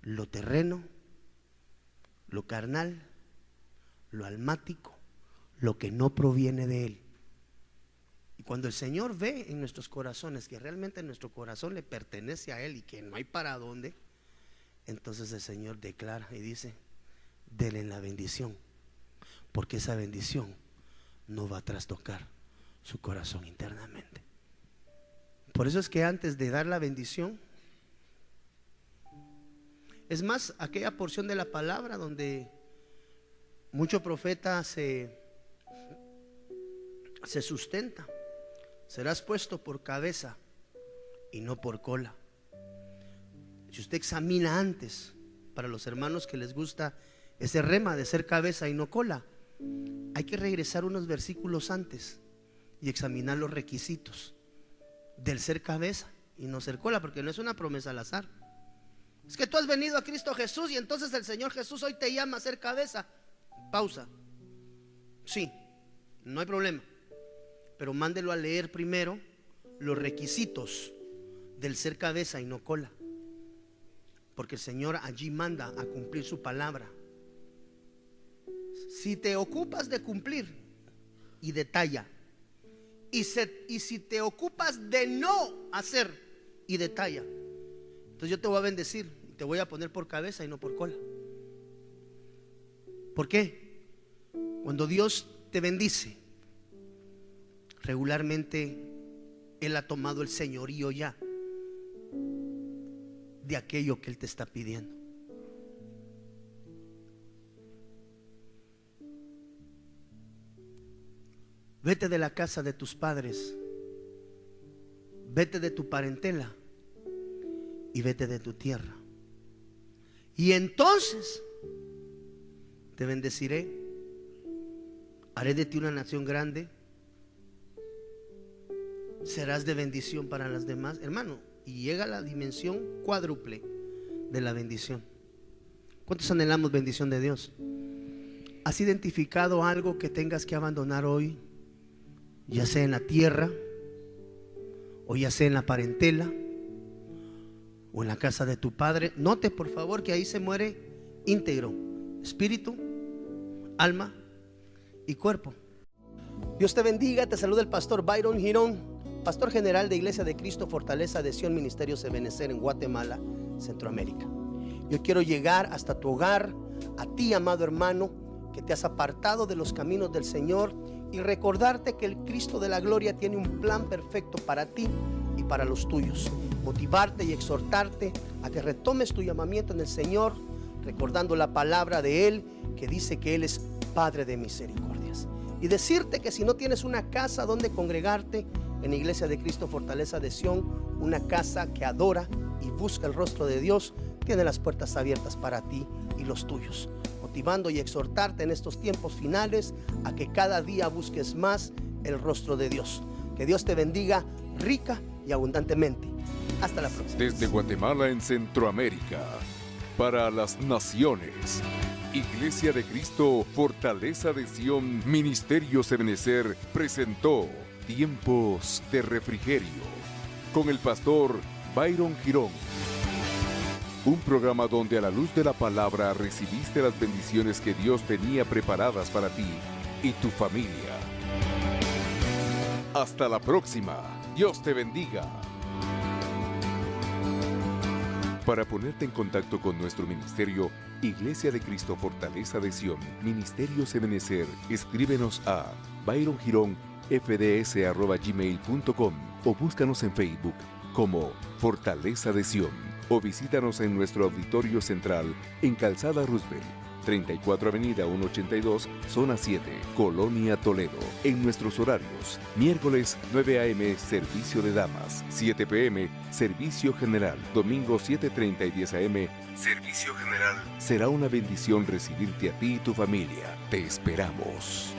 lo terreno, lo carnal, lo almático, lo que no proviene de Él. Y cuando el Señor ve en nuestros corazones que realmente nuestro corazón le pertenece a Él y que no hay para dónde, entonces el Señor declara y dice: denle la bendición, porque esa bendición no va a trastocar su corazón internamente. Por eso es que antes de dar la bendición, es más, aquella porción de la palabra donde mucho profeta se sustenta: serás puesto por cabeza y no por cola. Si usted examina antes, para los hermanos que les gusta ese rema de ser cabeza y no cola, hay que regresar unos versículos antes y examinar los requisitos del ser cabeza y no ser cola, porque no es una promesa al azar. Es que tú has venido a Cristo Jesús y entonces el Señor Jesús hoy te llama a ser cabeza. Pausa. Sí, no hay problema, pero mándelo a leer primero los requisitos del ser cabeza y no cola, porque el Señor allí manda a cumplir su palabra. Si te ocupas de cumplir y detalla, y si te ocupas de no hacer y detalla, entonces yo te voy a bendecir y te voy a poner por cabeza y no por cola. ¿Por qué? Cuando Dios te bendice, regularmente Él ha tomado el señorío ya de aquello que Él te está pidiendo. Vete de la casa de tus padres, vete de tu parentela y vete de tu tierra, y entonces te bendeciré, haré de ti una nación grande, serás de bendición para las demás, hermano. Y llega la dimensión cuádruple de la bendición. ¿Cuántos anhelamos bendición de Dios? ¿Has identificado algo que tengas que abandonar hoy? Ya sea en la tierra, o ya sea en la parentela, o en la casa de tu padre. Note por favor que ahí se muere íntegro: espíritu, alma y cuerpo. Dios te bendiga, te saluda el pastor Byron Girón, pastor general de Iglesia de Cristo Fortaleza de Sion Ministerios Ebenecer en Guatemala, Centroamérica. Yo quiero llegar hasta tu hogar, a ti, amado hermano, que te has apartado de los caminos del Señor, y recordarte que el Cristo de la gloria tiene un plan perfecto para ti y para los tuyos. Motivarte y exhortarte a que retomes tu llamamiento en el Señor, recordando la palabra de Él que dice que Él es Padre de misericordias. Y decirte que si no tienes una casa donde congregarte, en Iglesia de Cristo Fortaleza de Sion, una casa que adora y busca el rostro de Dios, tiene las puertas abiertas para ti y los tuyos, motivando y exhortarte en estos tiempos finales a que cada día busques más el rostro de Dios. Que Dios te bendiga rica y abundantemente. Hasta la próxima. Desde Guatemala en Centroamérica, para las naciones, Iglesia de Cristo Fortaleza de Sion Ministerios Ebenecer presentó Tiempos de Refrigerio con el pastor Byron Girón. Un programa donde a la luz de la palabra recibiste las bendiciones que Dios tenía preparadas para ti y tu familia. Hasta la próxima. Dios te bendiga. Para ponerte en contacto con nuestro ministerio, Iglesia de Cristo Fortaleza de Sion Ministerios Ebenecer, escríbenos a byrongironfds@gmail.com o búscanos en Facebook como Fortaleza de Sion, o visítanos en nuestro auditorio central en Calzada Roosevelt, 34 Avenida 182, Zona 7, Colonia Toledo. En nuestros horarios: miércoles 9 a.m. servicio de damas, 7 p.m. servicio general, domingo 7:30 y 10 a.m. servicio general. Será una bendición recibirte a ti y tu familia. Te esperamos.